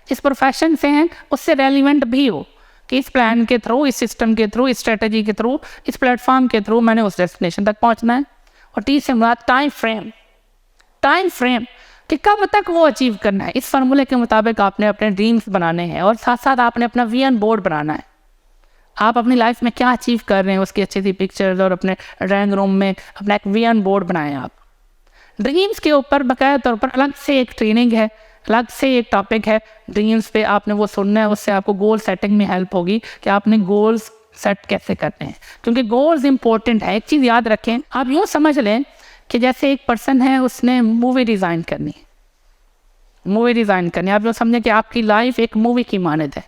जिस प्रोफेशन से हैं, उससे रेलिवेंट भी हो कि इस प्लान के थ्रू, इस सिस्टम के थ्रू, इस स्ट्रेटजी के थ्रू, इस प्लेटफॉर्म के थ्रू मैंने उस डेस्टिनेशन तक पहुंचना है। और टी से मुराद टाइम फ्रेम, टाइम फ्रेम कि कब तक वो अचीव करना है। इस फार्मूले के मुताबिक आपने अपने ड्रीम्स बनाने हैं और साथ साथ आपने अपना विजन बोर्ड बनाना है। आप अपनी लाइफ में क्या अचीव कर रहे हैं उसकी अच्छी सी पिक्चर्स और अपने ड्राइंग रूम में अपना एक विजन बोर्ड बनाएं। आप ड्रीम्स के ऊपर बकाया तौर पर अलग से एक ट्रेनिंग है, अलग से एक टॉपिक है ड्रीम्स पे, आपने वो सुनना है। उससे आपको गोल सेटिंग में हेल्प होगी कि आपने गोल्स सेट कैसे करते हैं, क्योंकि गोल्स इंपॉर्टेंट है। एक चीज़ याद रखें, आप यूँ समझ लें कि जैसे एक पर्सन है, उसने मूवी डिज़ाइन करनी, मूवी डिज़ाइन करनी, आप जो समझें कि आपकी लाइफ एक मूवी की मानद है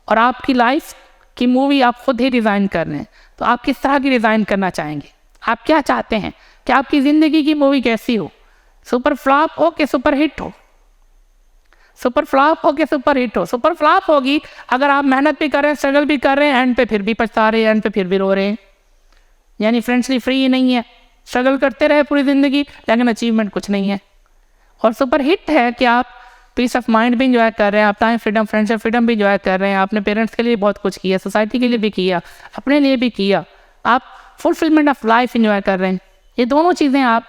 और आपकी लाइफ की मूवी आप खुद ही डिज़ाइन कर रहे हैं, तो आप किस तरह की डिज़ाइन करना चाहेंगे, आप क्या चाहते हैं कि आपकी ज़िंदगी की मूवी कैसी हो, सुपर फ्लॉप हो कि सुपर हिट हो, सुपर फ्लॉप हो कि सुपर हिट हो। सुपर फ्लॉप होगी अगर आप मेहनत भी कर रहे हैं, स्ट्रगल भी कर रहे हैं, एंड पे फिर भी पछता रहे हैं, एंड पे फिर भी रो रहे हैं, यानी फ्रेंड्सली फ्री नहीं है, स्ट्रगल करते रहे पूरी ज़िंदगी लेकिन अचीवमेंट कुछ नहीं है। और सुपर हिट है कि आप पीस ऑफ माइंड भी इंजॉय कर रहे हैं, आप टाइम फ्रीडम, फ्रेंडशिप फ्रीडम भी इंजॉय कर रहे हैं, आपने पेरेंट्स के लिए बहुत कुछ किया, सोसाइटी के लिए भी किया, अपने लिए भी किया, आप फुलफिलमेंट ऑफ लाइफ इंजॉय कर रहे हैं। ये दोनों चीज़ें आप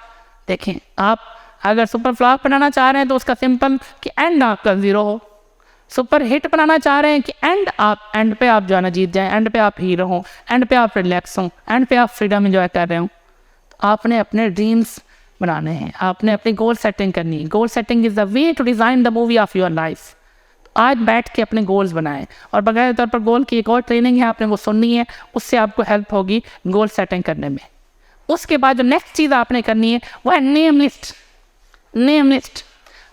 देखें। आप अगर सुपर फ्लॉप बनाना चाह रहे हैं तो उसका सिंपल कि एंड आपका ज़ीरो हो। सुपर हिट बनाना चाह रहे हैं कि एंड पे आप जो है ना जीत जाएँ, एंड पे आप हीरो हों, एंड पे आप रिलैक्स हों, एंड पे आप फ्रीडम इंजॉय कर रहे हों। तो आपने अपने ड्रीम्स बनाने हैं, आपने अपनी गोल सेटिंग करनी है। Goal setting is the way to design the movie of your life. आज बैठ के अपने गोल्स बनाएं और बगैर तौर पर गोल की एक और ट्रेनिंग है, आपने वो सुननी है, उससे आपको हेल्प होगी गोल सेटिंग करने में। उसके बाद जो नेक्स्ट चीज़ आपने करनी है वो है नेम लिस्ट। नेम लिस्ट,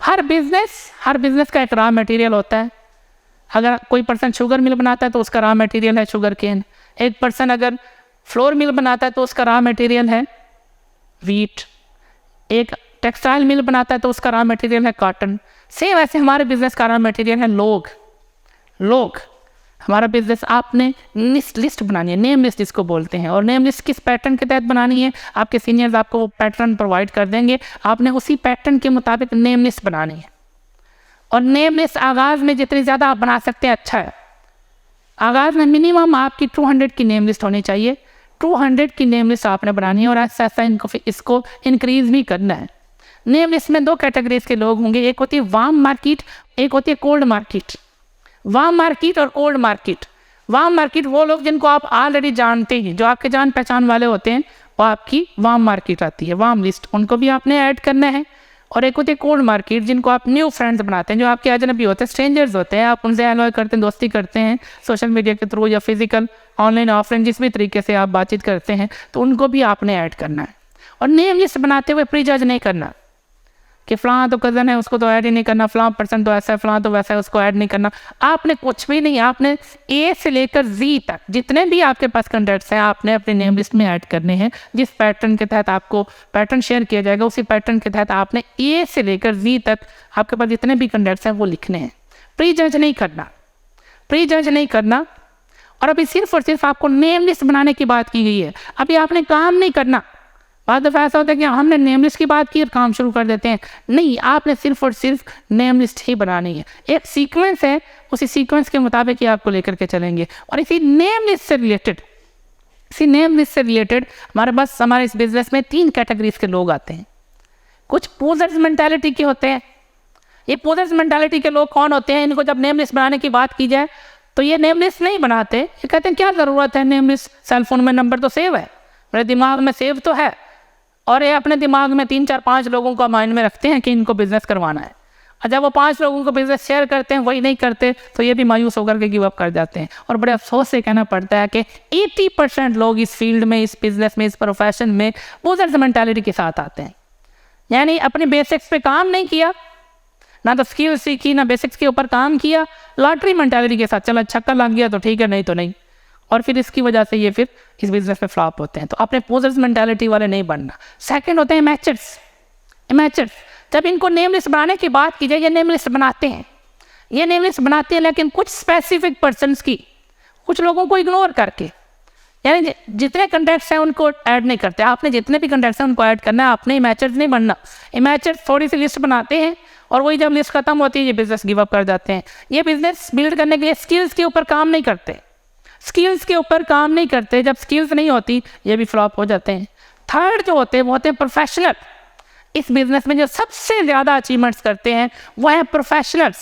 हर बिजनेस का एक रॉ मटेरियल होता है। अगर कोई पर्सन शुगर मिल बनाता है तो उसका रॉ मटेरियल है शुगर केन। एक पर्सन अगर फ्लोर मिल बनाता है तो उसका रॉ मटेरियल है वीट। एक टेक्सटाइल मिल बनाता है तो उसका रॉ मटेरियल है कॉटन। सेम ऐसे हमारे बिजनेस का रॉ मटेरियल है लोग। हमारा बिजनेस आपने लिस्ट बनानी है, नेम लिस्ट जिसको बोलते हैं। और नेम लिस्ट किस पैटर्न के तहत बनानी है, आपके सीनियर्स आपको वो पैटर्न प्रोवाइड कर देंगे, आपने उसी पैटर्न के मुताबिक नेम लिस्ट बनानी है। और नेम लिस्ट आगाज़ में जितनी ज़्यादा आप बना सकते हैं अच्छा है। आगाज़ में मिनिमम आपकी 200 की नेम लिस्ट होनी चाहिए। 200 की नेम लिस्ट आपने बनानी है और ऐसा इसको इंक्रीज़ भी करना है। नेम लिस्ट में 2 कैटेगरीज के लोग होंगे, एक होती है वार्म मार्केट, एक होती है कोल्ड मार्केट। वार्म मार्केट और कोल्ड मार्केट। वार्म मार्केट वो लोग जिनको आप ऑलरेडी जानते हैं, जो आपके जान पहचान वाले होते हैं, वो आपकी वार्म मार्केट आती है, वार्म लिस्ट, उनको भी आपने ऐड करना है। और एक होती है कोल्ड मार्केट, जिनको आप न्यू फ्रेंड्स बनाते हैं, जो आपके अजनबी होते हैं, स्ट्रेंजर्स होते हैं, आप उनसे एलॉय करते हैं, दोस्ती करते हैं सोशल मीडिया के थ्रू या फिजिकल, ऑनलाइन, ऑफलाइन, जिस भी तरीके से आप बातचीत करते हैं, तो उनको भी आपने ऐड करना है। और नेम लिस्ट बनाते हुए प्री जज नहीं करना कि फ़लाँ तो कज़न है उसको तो ऐड ही नहीं करना, फ़लाँ पर्सन तो ऐसा है, फ़लाँ तो वैसा है, उसको ऐड नहीं करना। आपने कुछ भी नहीं, आपने ए से लेकर जी तक जितने भी आपके पास कॉन्टैक्ट्स हैं आपने अपनी नेम लिस्ट में ऐड करने हैं। जिस पैटर्न के तहत आपको पैटर्न शेयर किया जाएगा, उसी पैटर्न के तहत आपने ए से लेकर जी तक आपके पास जितने भी कॉन्टैक्ट्स हैं वो लिखने हैं। प्री जज नहीं करना, प्री जज नहीं करना। और अभी सिर्फ और सिर्फ आपको नेम लिस्ट बनाने की बात की गई है, अभी आपने काम नहीं करना। बाद दफ़ा ऐसा होता है कि हमने नेम लिस्ट की बात की और काम शुरू कर देते हैं, नहीं, आपने सिर्फ और सिर्फ नेम लिस्ट ही बनानी है। एक सीक्वेंस है, उसी सीक्वेंस के मुताबिक ही आपको लेकर के चलेंगे। और इसी नेम लिस्ट से रिलेटेड हमारे पास हमारे इस बिजनेस में 3 कैटेगरीज के लोग आते हैं। कुछ पोजर्स मेंटालिटी के होते हैं। ये पोजर्स मेंटालिटी के लोग कौन होते हैं? इनको जब नेम लिस्ट बनाने की बात की जाए तो ये नेम लिस्ट नहीं बनाते। ये कहते हैं क्या ज़रूरत है नेम लिस्ट, सेलफोन में नंबर तो सेव है, मेरे दिमाग में सेव तो है। और ये अपने दिमाग में 3 4 5 लोगों को माइंड में रखते हैं कि इनको बिज़नेस करवाना है। और जब वो 5 लोगों को बिज़नेस शेयर करते हैं, वही नहीं करते, तो ये भी मायूस होकर के गिव अप कर जाते हैं। और बड़े अफसोस से कहना पड़ता है कि 80% लोग इस फील्ड में, इस बिज़नेस में, इस प्रोफेशन में पोजर्स मेंटालिटी के साथ आते हैं। यानी अपने बेसिक्स पे काम नहीं किया, ना तो स्किल सीखी, ना बेसिक्स के ऊपर काम किया, लॉटरी मेंटालिटी के साथ चला, छक्का लग गया तो ठीक है, नहीं तो नहीं। और फिर इसकी वजह से ये फिर इस बिज़नेस में फ्लॉप होते हैं। तो आपने पोजर्स मेंटालिटी वाले नहीं बनना। सेकंड होते हैं इमेचर्स। जब इनको नेम लिस्ट बनाने की बात की जाए, ये नेम लिस्ट बनाते हैं, लेकिन कुछ स्पेसिफिक पर्सन्स की, कुछ लोगों को इग्नोर करके, यानी जितने कॉन्टैक्ट्स हैं उनको ऐड नहीं करते। आपने जितने भी कॉन्टैक्ट्स हैं उनको ऐड करना है, आपने इमेचर्स नहीं बनना। इमेचर्स थोड़ी सी लिस्ट बनाते हैं और वही जब लिस्ट खत्म होती है ये बिज़नेस गिव अप कर जाते हैं। ये बिज़नेस बिल्ड करने के लिए स्किल्स के ऊपर काम नहीं करते, जब स्किल्स नहीं होती ये भी फ्लॉप हो जाते हैं। थर्ड जो होते हैं वो होते हैं प्रोफेशनल। इस बिज़नेस में जो सबसे ज़्यादा अचीवमेंट्स करते हैं वो है प्रोफेशनल।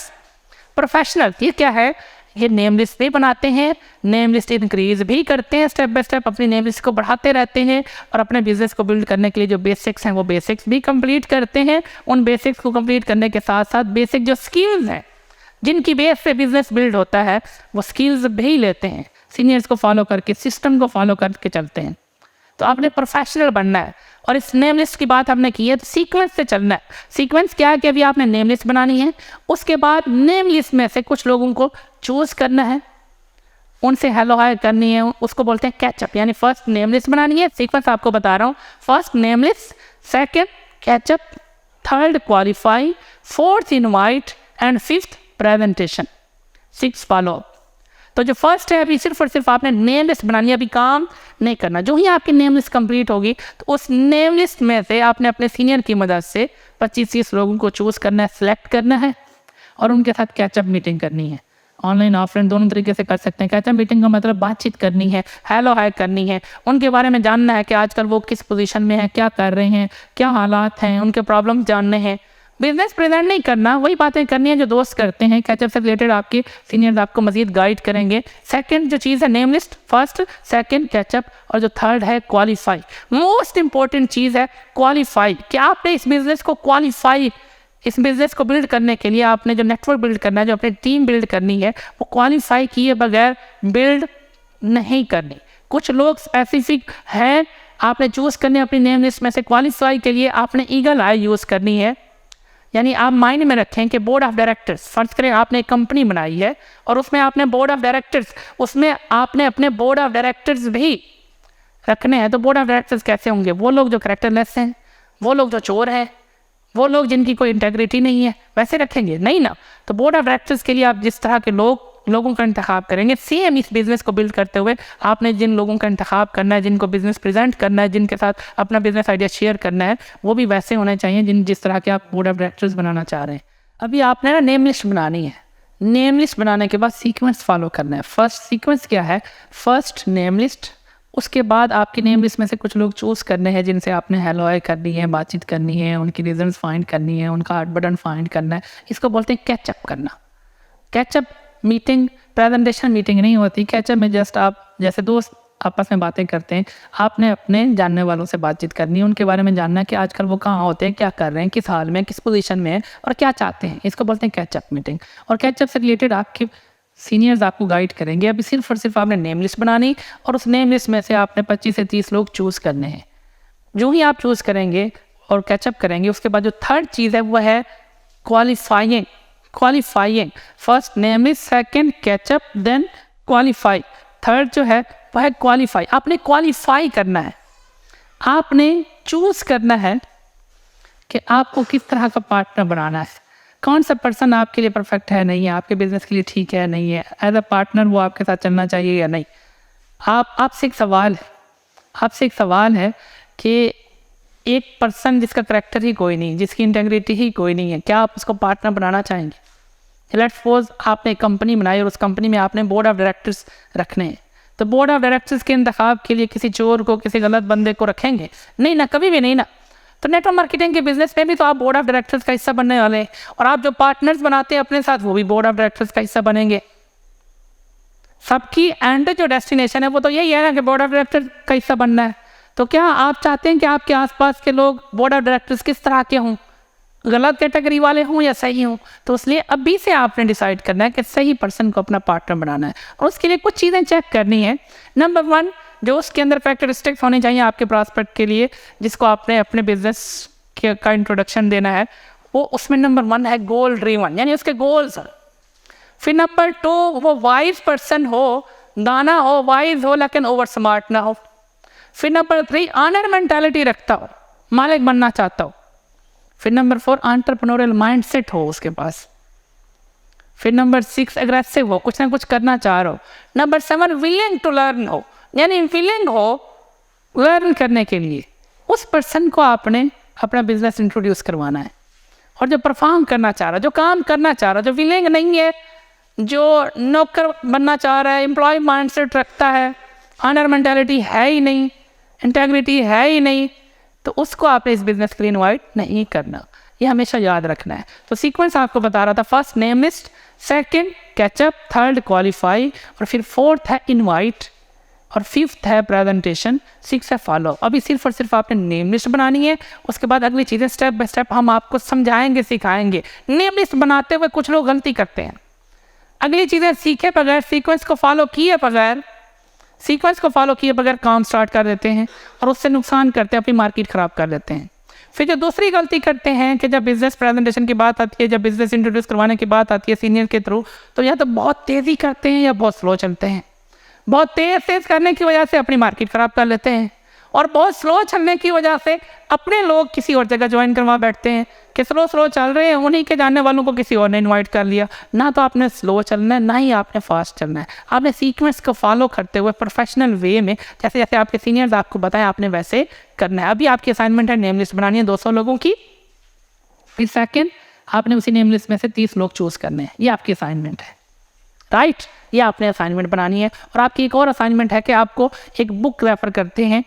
ये क्या है? ये नेम लिस्ट भी बनाते हैं, नेम लिस्ट इंक्रीज भी करते हैं, स्टेप बाय स्टेप अपनी नेम लिस्ट को बढ़ाते रहते हैं और अपने बिजनेस को बिल्ड करने के लिए जो बेसिक्स हैं वो बेसिक्स भी कंप्लीट करते हैं। उन बेसिक्स को कंप्लीट करने के साथ साथ बेसिक जो स्किल्स हैं जिनकी बेस पे बिजनेस बिल्ड होता है वो स्किल्स भी लेते हैं, सीनियर्स को फॉलो करके, सिस्टम को फॉलो करके चलते हैं। तो आपने प्रोफेशनल बनना है। और इस नेम लिस्ट की बात हमने की है तो सीक्वेंस से चलना है। सीक्वेंस क्या है कि अभी आपने नेम लिस्ट बनानी है, उसके बाद नेम लिस्ट में से कुछ लोगों को चूज़ करना है, उनसे हेलो हाय करनी है, उसको बोलते हैं कैचअप। यानी फर्स्ट नेम लिस्ट बनानी है, सीक्वेंस आपको बता रहा हूँ, first name list, second catch up, third qualify, fourth invite and fifth presentation, 6 follow. तो जो फर्स्ट है अभी सिर्फ और सिर्फ आपने नेम लिस्ट बनानी है, अभी काम नहीं करना। जो ही आपकी नेम लिस्ट कंप्लीट होगी तो उस नेम लिस्ट में से आपने अपने सीनियर की मदद से 25-30 लोगों को चूज़ करना है, सेलेक्ट करना है और उनके साथ कैचअप मीटिंग करनी है। ऑनलाइन ऑफलाइन दोनों तरीके से कर सकते हैं। कैचअप मीटिंग का मतलब बातचीत करनी है, हेलो हाय करनी है, उनके बारे में जानना है कि आजकल वो किस पोजीशन में है, क्या कर रहे हैं, क्या हालात हैं, उनके प्रॉब्लम जानने हैं। बिजनेस प्रेजेंट नहीं करना, वही बातें करनी है जो दोस्त करते हैं। कैचअप से रिलेटेड आपके सीनियर्स आपको मजीद गाइड करेंगे। सेकंड जो चीज़ है name list, first, second catch up, और जो थर्ड है क्वालिफाई। मोस्ट इंपॉर्टेंट चीज़ है क्वालिफाई। कि आपने इस बिज़नेस को क्वालिफाई, इस बिज़नेस को बिल्ड करने के लिए आपने जो नेटवर्क बिल्ड करना है, जो अपनी टीम बिल्ड करनी है, वो क्वालिफाई किए बगैर बिल्ड नहीं करनी। कुछ लोग स्पेसिफिक हैं, आपने चूज़ करने अपनी नेम लिस्ट में से। क्वालिफाई के लिए आपने ईगल आई यूज़ करनी है। यानी आप माइंड में रखें कि बोर्ड ऑफ डायरेक्टर्स, फर्ज करें आपने एक कंपनी बनाई है और उसमें आपने बोर्ड ऑफ डायरेक्टर्स, उसमें आपने अपने बोर्ड ऑफ डायरेक्टर्स भी रखने हैं। तो बोर्ड ऑफ डायरेक्टर्स कैसे होंगे? वो लोग जो कैरेक्टरलेस हैं, वो लोग जो चोर हैं, वो लोग जिनकी कोई इंटेग्रिटी नहीं है, वैसे रखेंगे नहीं ना। तो बोर्ड ऑफ डायरेक्टर्स के लिए आप जिस तरह के लोगों का इंतखाब करेंगे, सेम इस बिज़नेस को बिल्ड करते हुए आपने जिन लोगों का इंतखाब करना है, जिनको बिज़नेस प्रेजेंट करना है, जिनके साथ अपना बिज़नेस आइडिया शेयर करना है, वो भी वैसे होने चाहिए जिस तरह के आप बोर्ड ऑफ डायरेक्टर्स बनाना चाह रहे हैं। अभी आपने ना नेम लिस्ट बनानी है। नेम लिस्ट बनाने के बाद सीक्वेंस फॉलो करना है। फर्स्ट सीक्वेंस क्या है? फर्स्ट नेम लिस्ट, उसके बाद आपकी नेम लिस्ट में से कुछ लोग चूज़ करने हैं जिनसे आपने हेलो हाय करनी है, बातचीत करनी है, उनकी रीजंस फाइंड करनी है, उनका हार्ट बटन फाइंड करना है। इसको बोलते हैं कैचअप करना। कैचअप मीटिंग प्रेजेंटेशन मीटिंग नहीं होती। कैचअप में जस्ट आप जैसे दोस्त आपस में बातें करते हैं, आपने अपने जानने वालों से बातचीत करनी है, उनके बारे में जानना है कि आजकल वो कहाँ होते हैं, क्या कर रहे हैं, किस हाल में, किस पोजीशन में है और क्या चाहते हैं। इसको बोलते हैं कैचअप मीटिंग। और कैचअप से रिलेटेड आपके सीनियर्स आपको गाइड करेंगे। अभी सिर्फ और सिर्फ आपने नेम लिस्ट बनानी और उस नेम लिस्ट में से आपने 25 से 30 लोग चूज़ करने हैं। जो ही आप चूज़ करेंगे और कैचअप करेंगे, उसके बाद जो थर्ड चीज़ है वो है qualifying. First name list, second catch up, then qualify. Third जो है वह है क्वालिफाई। आपने क्वालिफाई करना है, आपने चूज़ करना है कि आपको किस तरह का पार्टनर बनाना है, कौन सा पर्सन आपके लिए परफेक्ट है, नहीं है, आपके बिजनेस के लिए ठीक है, नहीं है, एज अ पार्टनर वो आपके साथ चलना चाहिए या नहीं। आपसे एक सवाल है कि एक पर्सन जिसका करेक्टर ही कोई नहीं, जिसकी इंटेग्रिटी ही कोई नहीं है, क्या आप उसको पार्टनर बनाना चाहेंगे? लेट्स सपोज आपने एक कंपनी बनाई और उस कंपनी में आपने बोर्ड ऑफ डायरेक्टर्स रखने हैं, तो बोर्ड ऑफ डायरेक्टर्स के इंतखाब के लिए किसी चोर को, किसी गलत बंदे को रखेंगे? नहीं ना, कभी भी नहीं ना। तो नेटवर्क मार्केटिंग के बिजनेस में भी तो आप बोर्ड ऑफ डायरेक्टर्स का हिस्सा बनने वाले हैं, और आप जो पार्टनर्स बनाते हैं अपने साथ वो भी बोर्ड ऑफ डायरेक्टर्स का हिस्सा बनेंगे। सबकी एंड जो डेस्टिनेशन है वो तो यही है ना कि बोर्ड ऑफ डायरेक्टर्स का हिस्सा बनना है। तो क्या आप चाहते हैं कि आपके आसपास के लोग बोर्ड ऑफ डायरेक्टर्स किस तरह के हों, गलत कैटेगरी वाले हों या सही हों? तो इसलिए अभी से आपने डिसाइड करना है कि सही पर्सन को अपना पार्टनर बनाना है, और उसके लिए कुछ चीज़ें चेक करनी है। नंबर 1, जो उसके अंदर फैक्टरिस्टिक्स होने चाहिए आपके प्रॉस्पेक्ट के लिए, जिसको आपने अपने बिजनेस का इंट्रोडक्शन देना है, वो उसमें नंबर 1 है गोल ड्रीवन, यानी उसके गोल्स। फिर नंबर 2, वो वाइज पर्सन हो, दाना हो, वाइज हो लेकिन ओवर स्मार्ट ना हो। फिर नंबर 3, ऑनर मेंटालिटी रखता हो, मालिक बनना चाहता हो। फिर नंबर 4, एंटरप्रेन्योरियल माइंडसेट हो उसके पास। फिर नंबर 6, एग्रेसिव हो, कुछ ना कुछ करना चाह रहे हो। नंबर 7, विलिंग टू लर्न हो, यानी विलिंग हो लर्न करने के लिए। उस पर्सन को आपने अपना बिजनेस इंट्रोड्यूस करवाना है। और जो परफॉर्म करना चाह रहा है, जो काम करना चाह रहा है, जो विलिंग नहीं है, जो नौकर बनना चाह रहा है, एम्प्लॉय माइंडसेट रखता है, ऑनर मेंटालिटी है ही नहीं, इंटेग्रिटी है ही नहीं, तो उसको आपने इस बिजनेस के लिए इन्वाइट नहीं करना। ये हमेशा याद रखना है। तो सीक्वेंस आपको बता रहा था, first name list, second catch up, third qualify, और फिर 4th है इनवाइट, और 5th है प्रेजेंटेशन, 6 है फॉलो। अभी सिर्फ और सिर्फ आपने नेम लिस्ट बनानी है, उसके बाद अगली चीज़ें स्टेप बाय स्टेप हम आपको समझाएंगे, सिखाएंगे। नेम लिस्ट बनाते हुए कुछ लोग गलती करते हैं, अगली चीज़ें सीखे बगैर, सीक्वेंस को फॉलो किए बगैर काम स्टार्ट कर देते हैं, और उससे नुकसान करते हैं, अपनी मार्केट ख़राब कर देते हैं। फिर जो दूसरी गलती करते हैं कि जब बिजनेस प्रेजेंटेशन की बात आती है, जब बिजनेस इंट्रोड्यूस करवाने की बात आती है सीनियर के थ्रू, तो या तो बहुत तेज़ी करते हैं या बहुत स्लो चलते हैं। बहुत तेज़ करने की वजह से अपनी मार्केट ख़राब कर लेते हैं, और बहुत स्लो चलने की वजह से अपने लोग किसी और जगह ज्वाइन करवा बैठते हैं कि स्लो चल रहे हैं, उन्हीं के जानने वालों को किसी और ने इनवाइट कर लिया। ना तो आपने स्लो चलना है, ना ही आपने फास्ट चलना है। आपने सीक्वेंस को फॉलो करते हुए प्रोफेशनल वे में, जैसे जैसे आपके सीनियर्स आपको बताएं, आपने वैसे करना है। अभी आपकी असाइनमेंट है नेम लिस्ट बनानी है 200 लोगों की। फिर सेकेंड, आपने उसी नेम लिस्ट में से 30 लोग चूज़ करने हैं, ये आपकी असाइनमेंट है, राइट? ये आपने असाइनमेंट बनानी है। और आपकी एक और असाइनमेंट है कि आपको एक बुक रेफर करते हैं,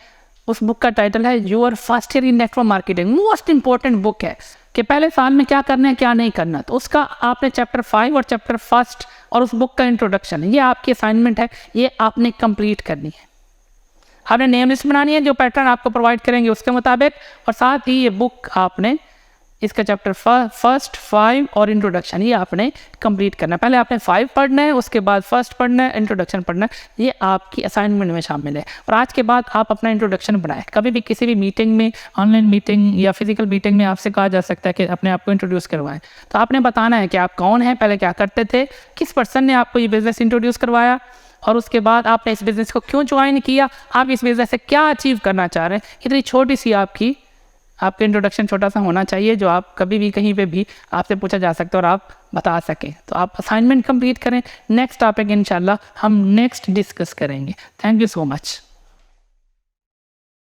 उस बुक का टाइटल है your first year in network marketing. Most important book है कि पहले साल में क्या करना है, क्या नहीं करना। तो उसका आपने चैप्टर 5 और चैप्टर 1 और उस बुक का इंट्रोडक्शन, ये आपकी असाइनमेंट है, ये आपने कंप्लीट करनी है। आपने नेम लिस्ट बनानी है जो पैटर्न आपको प्रोवाइड करेंगे उसके मुताबिक, और साथ ही ये बुक आपने इसका चैप्टर 1, 5 और इंट्रोडक्शन, ये आपने कंप्लीट करना है। पहले आपने 5 पढ़ना है, उसके बाद 1 पढ़ना है, इंट्रोडक्शन पढ़ना है। ये आपकी असाइनमेंट में शामिल है। और आज के बाद आप अपना इंट्रोडक्शन बनाएं। कभी भी किसी भी मीटिंग में, ऑनलाइन मीटिंग या फिजिकल मीटिंग में आपसे कहा जा सकता है कि अपने आप को इंट्रोड्यूस करवाएं। तो आपने बताना है कि आप कौन हैं, पहले क्या करते थे, किस पर्सन ने आपको ये बिज़नेस इंट्रोड्यूस करवाया, और उसके बाद आपने इस बिज़नेस को क्यों ज्वाइन किया, आप इस बिज़नेस से क्या अचीव करना चाह रहे हैं। इतनी छोटी सी आपका इंट्रोडक्शन छोटा सा होना चाहिए, जो आप कभी भी कहीं पे भी आपसे पूछा जा सकता है और आप बता सकें। तो आप असाइनमेंट कंप्लीट करें। नेक्स्ट टॉपिक इंशाल्लाह हम नेक्स्ट डिस्कस करेंगे। Thank you so much.